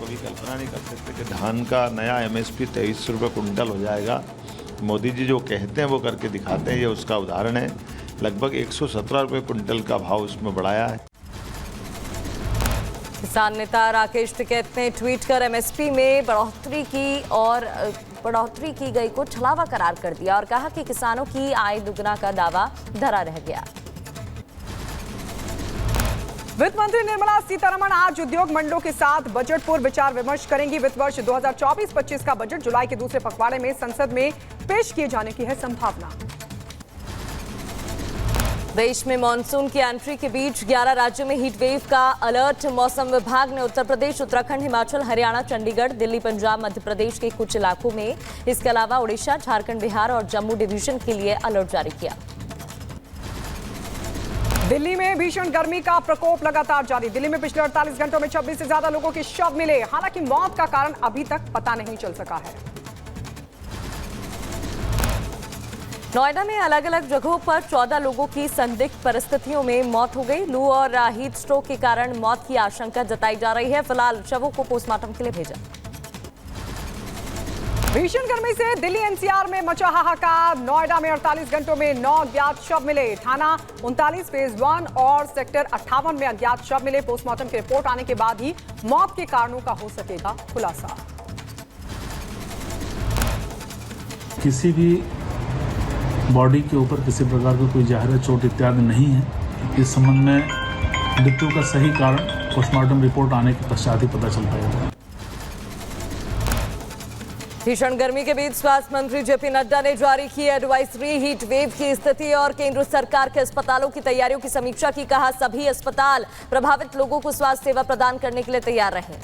कभी कल्पना नहीं कर सकते कि धान का नया एमएसपी 2300 रुपये कुंटल हो जाएगा। मोदी जी जो कहते हैं वो करके दिखाते हैं, ये उसका उदाहरण है। लगभग 117 रुपये कुंटल का भाव उसमें बढ़ाया है। किसान नेता राकेश टिकैत ने ट्वीट कर एमएसपी में बढ़ोतरी की गई को छलावा करार कर दिया और कहा कि किसानों की आय दुगना का दावा धरा रह गया। वित्त मंत्री निर्मला सीतारमण आज उद्योग मंडलों के साथ बजट पूर्व विचार विमर्श करेंगी। वित्त वर्ष 2024-25 का बजट जुलाई के दूसरे पखवाड़े में संसद में पेश किए जाने की है संभावना। देश में मानसून की एंट्री के बीच 11 राज्यों में हीट वेव का अलर्ट। मौसम विभाग ने उत्तर प्रदेश, उत्तराखंड, हिमाचल, हरियाणा, चंडीगढ़, दिल्ली, पंजाब, मध्य प्रदेश के कुछ इलाकों में, इसके अलावा उड़ीसा, झारखंड, बिहार और जम्मू डिवीजन के लिए अलर्ट जारी किया। दिल्ली में भीषण गर्मी का प्रकोप लगातार जारी। दिल्ली में पिछले 48 घंटों में 26 से ज्यादा लोगों के शव मिले। हालांकि मौत का कारण अभी तक पता नहीं चल सका है। नोएडा में अलग अलग जगहों पर 14 लोगों की संदिग्ध परिस्थितियों में मौत हो गई। लू और हीट स्ट्रोक के कारण मौत की आशंका जताई जा रही है। फिलहाल शवों को पोस्टमार्टम के लिए भेजा। भीषण गर्मी से दिल्ली एनसीआर में मचा हाहाकार। नोएडा में 48 घंटों में 9 अज्ञात शव मिले। थाना 39 फेज 1 और सेक्टर 58 में अज्ञात शव मिले। पोस्टमार्टम की रिपोर्ट आने के बाद ही मौत के कारणों का हो सकेगा खुलासा। किसी भी बॉडी के ऊपर किसी प्रकार का कोई ज़ाहिर चोट इत्यादि नहीं है। इस संबंध में मृत्यु का सही कारण पोस्टमार्टम रिपोर्ट आने के पश्चात ही पता चल पाएगा। भीषण गर्मी के बीच स्वास्थ्य मंत्री जेपी नड्डा ने जारी की एडवाइजरी। हीट वेव की स्थिति और केंद्र सरकार के अस्पतालों की तैयारियों की समीक्षा की। कहा सभी अस्पताल प्रभावित लोगों को स्वास्थ्य सेवा प्रदान करने के लिए तैयार रहें।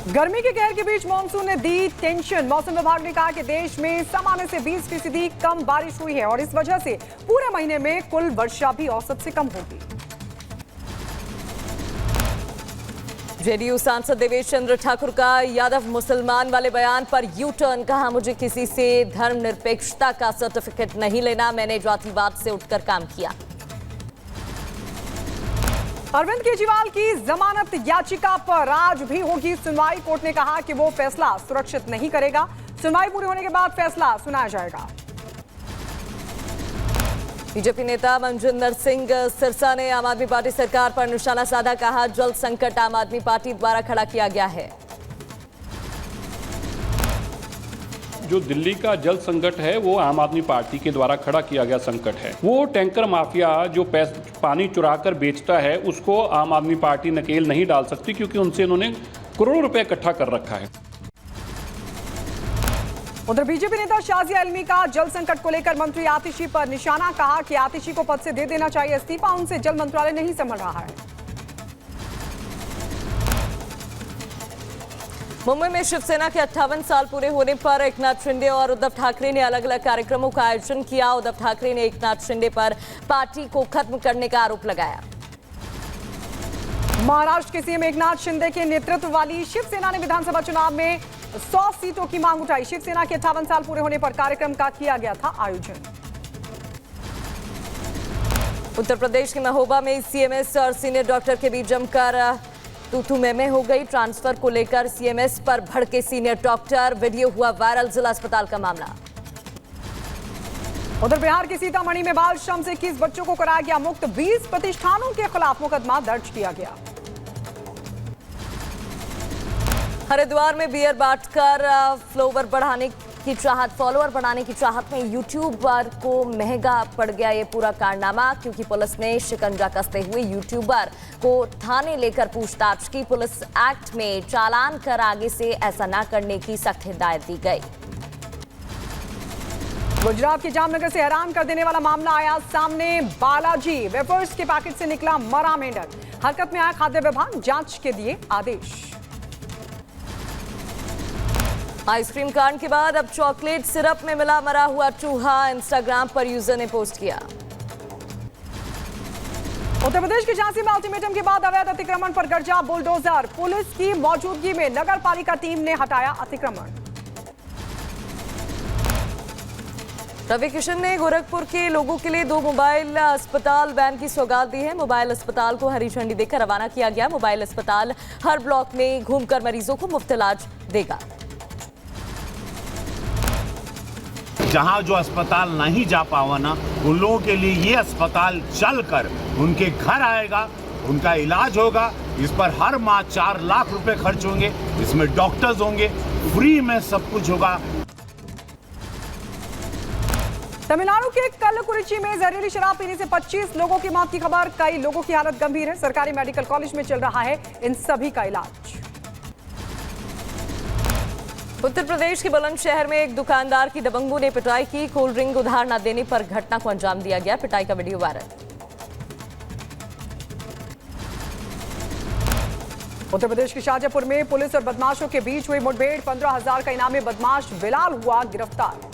गर्मी के कहर के बीच मानसून ने दी टेंशन। मौसम विभाग ने कहा कि देश में सामान्य से 20% कम बारिश हुई है और इस वजह से पूरे महीने में कुल वर्षा भी औसत से कम होगी। जेडीयू सांसद देवेश चंद्र ठाकुर का यादव मुसलमान वाले बयान पर यू टर्न। कहा मुझे किसी से धर्मनिरपेक्षता का सर्टिफिकेट नहीं लेना, मैंने जातिवाद से उठकर काम किया। अरविंद केजरीवाल की जमानत याचिका पर आज भी होगी सुनवाई। कोर्ट ने कहा कि वो फैसला सुरक्षित नहीं करेगा। सुनवाई पूरी होने के बाद फैसला सुनाया जाएगा। बीजेपी नेता मनजिंदर सिंह सिरसा ने आम आदमी पार्टी सरकार पर निशाना साधा। कहा जल संकट आम आदमी पार्टी द्वारा खड़ा किया गया है। जो दिल्ली का जल संकट है वो आम आदमी पार्टी के द्वारा खड़ा किया गया संकट है। वो टैंकर माफिया जो पानी चुरा कर बेचता है उसको आम आदमी पार्टी नकेल नहीं डाल सकती, क्योंकि उनसे इन्होंने करोड़ों रुपए इकट्ठा कर रखा है। उधर बीजेपी नेता शाजिया इल्मी का जल संकट को लेकर मंत्री आतिशी पर निशाना। कहा कि आतिशी को पद से दे देना चाहिए इस्तीफा, उनसे जल मंत्रालय नहीं संभल रहा है। मुंबई में शिवसेना के 58 साल पूरे होने पर एकनाथ शिंदे और उद्धव ठाकरे ने अलग अलग कार्यक्रमों का आयोजन किया। उद्धव ठाकरे ने एकनाथ शिंदे पर पार्टी को खत्म करने का आरोप लगाया। महाराष्ट्र के सीएम एकनाथ शिंदे के नेतृत्व वाली शिवसेना ने विधानसभा चुनाव में 100 सीटों की मांग उठाई। शिवसेना के 58 साल पूरे होने पर कार्यक्रम का किया गया था आयोजन। उत्तर प्रदेश के महोबा में सीएमएस और सीनियर डॉक्टर के बीच जमकर तू में हो गई। ट्रांसफर को लेकर सीएमएस पर भड़के सीनियर डॉक्टर। वीडियो हुआ वायरल। जिला अस्पताल का मामला। उधर बिहार के सीतामढ़ी में बाल श्रम से 21 बच्चों को कराया गया मुक्त। 20 प्रतिष्ठानों के खिलाफ मुकदमा दर्ज किया गया। हरिद्वार में बियर बांटकर फॉलोवर बढ़ाने की चाहत में यूट्यूबर को महंगा पड़ गया ये पूरा कारनामा, क्योंकि पुलिस ने शिकंजा कसते हुए यूट्यूबर को थाने लेकर पूछताछ की। पुलिस एक्ट में चालान कर आगे से ऐसा न करने की सख्त हिदायत दी गई। गुजरात के जामनगर से हैरान कर देने वाला मामला आया सामने। बालाजी वेफर्स के पैकेट से निकला मरा मेंढक। हरकत में आया खाद्य विभाग, जांच के दिए आदेश। आइसक्रीम कांड के बाद अब चॉकलेट सिरप में मिला मरा हुआ चूहा। इंस्टाग्राम पर यूजर ने पोस्ट किया। उत्तर प्रदेश के झांसी में अल्टीमेटम के बाद अवैध अतिक्रमण पर गरजा बुलडोजर। पुलिस की मौजूदगी में नगर पालिका टीम ने हटाया अतिक्रमण। रवि किशन ने गोरखपुर के लोगों के लिए 2 मोबाइल अस्पताल वैन की सौगात दी है। मोबाइल अस्पताल को हरी झंडी देकर रवाना किया गया। मोबाइल अस्पताल हर ब्लॉक में घूमकर मरीजों को मुफ्त इलाज देगा। जहां जो अस्पताल नहीं जा पावा ना, उन लोगों के लिए ये अस्पताल चलकर उनके घर आएगा, उनका इलाज होगा। इस पर हर माह 4 लाख रुपए खर्च होंगे। इसमें डॉक्टर्स होंगे, फ्री में सब कुछ होगा। तमिलनाडु के कल्लकुरिची में जहरीली शराब पीने से 25 लोगों की मौत की खबर। कई लोगों की हालत गंभीर है। सरकारी मेडिकल कॉलेज में चल रहा है इन सभी का इलाज। उत्तर प्रदेश के बुलंदशहर में एक दुकानदार की दबंगों ने पिटाई की। कोल्ड ड्रिंक उधार न देने पर घटना को अंजाम दिया गया। पिटाई का वीडियो वायरल। उत्तर प्रदेश के शाहजहांपुर में पुलिस और बदमाशों के बीच हुई मुठभेड़। 15,000 का इनामी बदमाश बिलाल हुआ गिरफ्तार।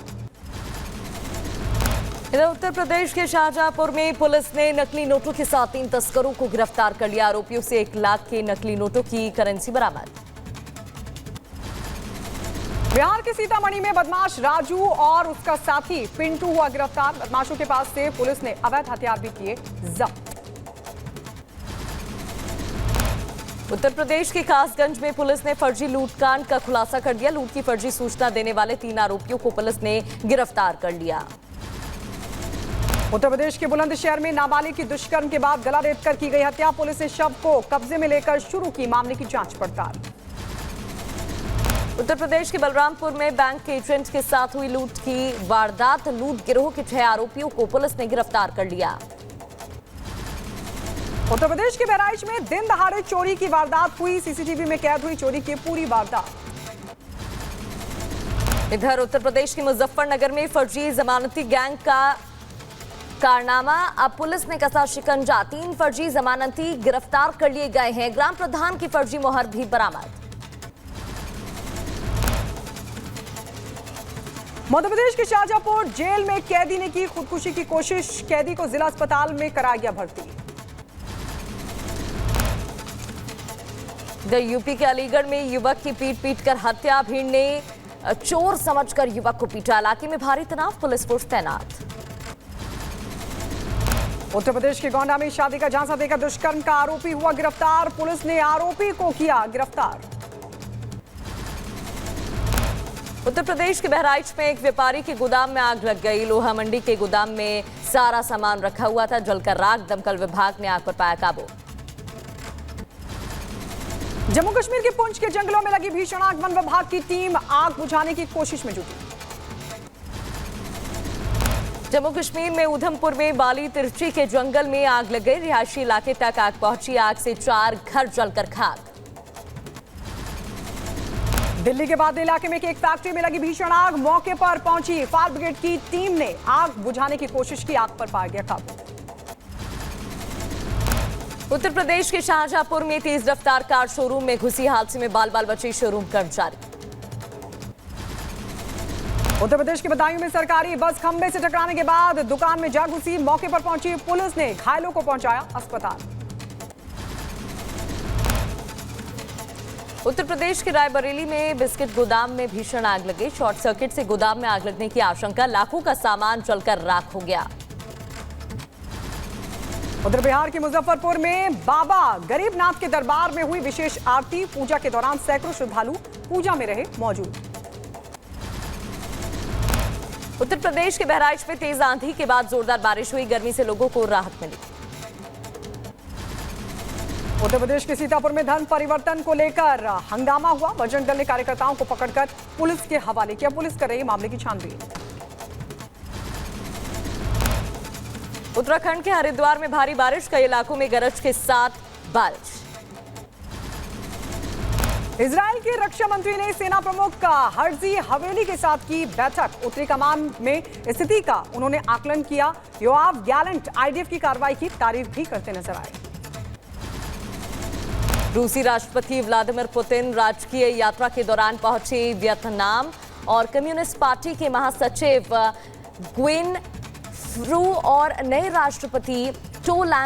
इधर उत्तर प्रदेश के शाहजहांपुर में पुलिस ने नकली नोटों के साथ 3 तस्करों को गिरफ्तार कर लिया। आरोपियों से 1 लाख के नकली नोटों की करेंसी बरामद। बिहार के सीतामढ़ी में बदमाश राजू और उसका साथी पिंटू हुआ गिरफ्तार। बदमाशों के पास से पुलिस ने अवैध हथियार भी किए जब्त। उत्तर प्रदेश के कासगंज में पुलिस ने फर्जी लूटकांड का खुलासा कर दिया। लूट की फर्जी सूचना देने वाले 3 आरोपियों को पुलिस ने गिरफ्तार कर लिया। उत्तर प्रदेश के बुलंदशहर में नाबालिग की दुष्कर्म के बाद गला रेतकर की गई हत्या। पुलिस ने शव को कब्जे में लेकर शुरू की मामले की जांच पड़ताल। उत्तर प्रदेश के बलरामपुर में बैंक के एजेंट के साथ हुई लूट की वारदात। लूट गिरोह के 6 आरोपियों को पुलिस ने गिरफ्तार कर लिया। उत्तर प्रदेश के बहराइच में दिन दहाड़े चोरी की वारदात हुई। सीसीटीवी में कैद हुई चोरी की पूरी वारदात। इधर उत्तर प्रदेश के मुजफ्फरनगर में फर्जी जमानती गैंग का कारनामा। अब पुलिस ने कसा शिकंजा। 3 फर्जी जमानती गिरफ्तार कर लिए गए हैं। ग्राम प्रधान की फर्जी मोहर भी बरामद। मध्य प्रदेश के शाहजहांपुर जेल में कैदी ने की खुदकुशी की कोशिश। कैदी को जिला अस्पताल में कराया गया भर्ती। इधर यूपी के अलीगढ़ में युवक की पीट कर हत्या। भीड़ ने चोर समझकर युवक को पीटा। इलाके में भारी तनाव, पुलिस फोर्स तैनात। उत्तर प्रदेश के गोंडा में शादी का झांसा देकर दुष्कर्म का आरोपी हुआ गिरफ्तार। पुलिस ने आरोपी को किया गिरफ्तार। उत्तर प्रदेश के बहराइच में एक व्यापारी के गोदाम में आग लग गई। लोहा मंडी के गोदाम में सारा सामान रखा हुआ था। जलकर राख। दमकल विभाग ने आग पर पाया काबू। जम्मू कश्मीर के पुंछ के जंगलों में लगी भीषण आग। वन विभाग की टीम आग बुझाने की कोशिश में जुटी। जम्मू कश्मीर में उधमपुर में बाली तिरची के जंगल में आग लग गई। रिहायशी इलाके तक आग पहुंची। आग से 4 घर जलकर खाक। दिल्ली के बाद इलाके में एक फैक्ट्री में लगी भीषण आग। मौके पर पहुंची फायर ब्रिगेड की टीम ने आग बुझाने की कोशिश की। आग पर पाया गया काबू। उत्तर प्रदेश के शाहजहांपुर में तेज रफ्तार कार शोरूम में घुसी। हादसे में बाल बाल बचे शोरूम कर्मचारी। उत्तर प्रदेश के बदायूं में सरकारी बस खंबे से टकराने के बाद दुकान में जा घुसी। मौके पर पहुंची पुलिस ने घायलों को पहुंचाया अस्पताल। उत्तर प्रदेश के रायबरेली में बिस्किट गोदाम में भीषण आग लगी। शॉर्ट सर्किट से गोदाम में आग लगने की आशंका। लाखों का सामान जलकर राख हो गया। उधर बिहार के मुजफ्फरपुर में बाबा गरीबनाथ के दरबार में हुई विशेष आरती। पूजा के दौरान सैकड़ों श्रद्धालु पूजा में रहे मौजूद। उत्तर प्रदेश के बहराइच में तेज आंधी के बाद जोरदार बारिश हुई। गर्मी से लोगों को राहत मिली। उत्तर प्रदेश के सीतापुर में धर्म परिवर्तन को लेकर हंगामा हुआ। बजरंग दल ने कार्यकर्ताओं को पकड़कर पुलिस के हवाले किया। पुलिस कर रही है मामले की छानबीन। उत्तराखंड के हरिद्वार में भारी बारिश। कई इलाकों में गरज के साथ बारिश। इजराइल के रक्षा मंत्री ने सेना प्रमुख हर्जी हवेली के साथ की बैठक। उत्तरी कमान में स्थिति का उन्होंने आकलन किया। योआव गैलेंट आईडीएफ की कार्रवाई की तारीफ भी करते नजर आए। रूसी राष्ट्रपति व्लादिमीर पुतिन राजकीय यात्रा के दौरान पहुंचे वियतनाम। और कम्युनिस्ट पार्टी के महासचिव ग्विन फ्रू और नए राष्ट्रपति टो लैम